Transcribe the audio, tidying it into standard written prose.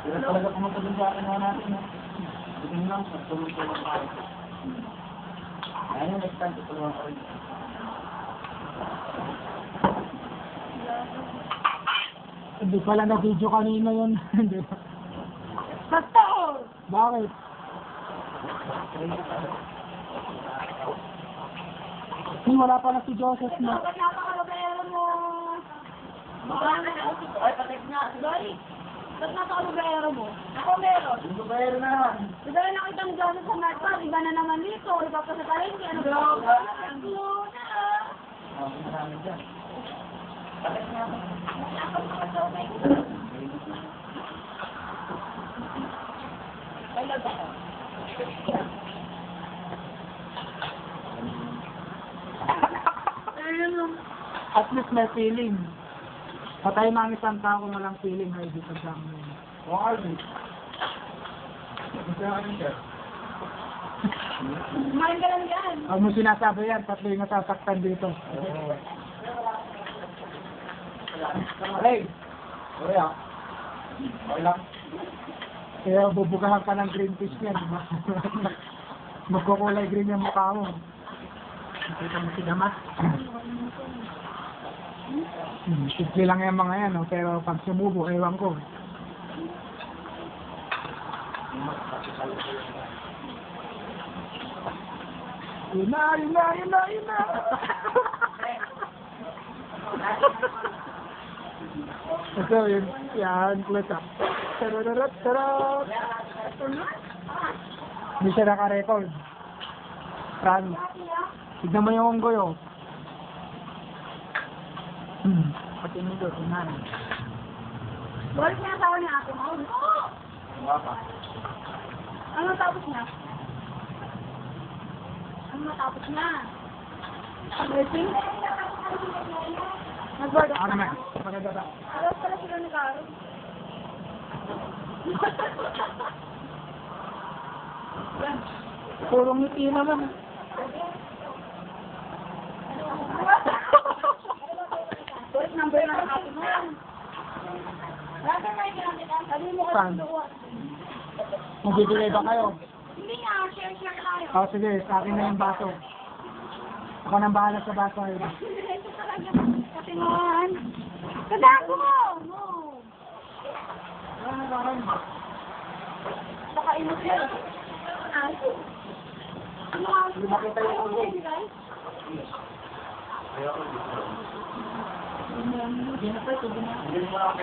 Kaya talaga pumunta dun sa akin natin. Buting lang, tulong-tulong tayo. Ayun, next time, tutulungan ko rin. Hindi pala na video kanina yun. Hindi pa. Basta! Bakit? Wala pala si Joseph na. Bakit napakalubero mo? Ay, patik nga. Sorry. Ba't napakalubero mo? Ako meron. Yung babayero na naman. Diba na nakita mo Joseph sa Marta, iba na naman dito. Iba pa sa palengke. Ano ba? Luna! Marami dyan. Patik nga. Kailan ba? At least may feeling. Patay na ang isang tao kung walang feeling ay di pagdang mo. Oo, Alvin. Gusto ka rin siya. Kumain ka lang yan. Huwag mo sinasabi yan, tatlo yung nasasaktan dito. Hey! Okay ah. Okay lang. Kaya bubugahan ka ng green fish yan, di ba? Magkukulay green yung mukha mo. Nakita mo si Damas. Simple lang yung mga yan, no? Pero pag sumubo, ewan ko. Yun na, yun na, yun na, yun na. Ito yun, yan, close up. Tarararat, tarat. Hindi siya naka-record. Fran, tignan mo yung unggoy, oh. Pati mo doon, unahan. Boris niya asawa ni ate mo. Mga pa. Ano tapos niya? Ano matapos niya? Nursing? Nag-board Ano naman? Maganda ba? Alas pala sila ni Caro. Puro ngiti naman. Boris, number na ng ate mo. Brother, may ginagawa. Sabi mo ko Saan? Magbibigay ba kayo? Hindi nga, share tayo. O sige, sa akin na yung baso. Ako nang bahala sa baso. Ito talaga. Katingan. Kadago mo! No. Saka inot yan. Aso. Ano nga? Hindi makita yung ulo. Ayoko. Hindi na pa, Hindi mo ako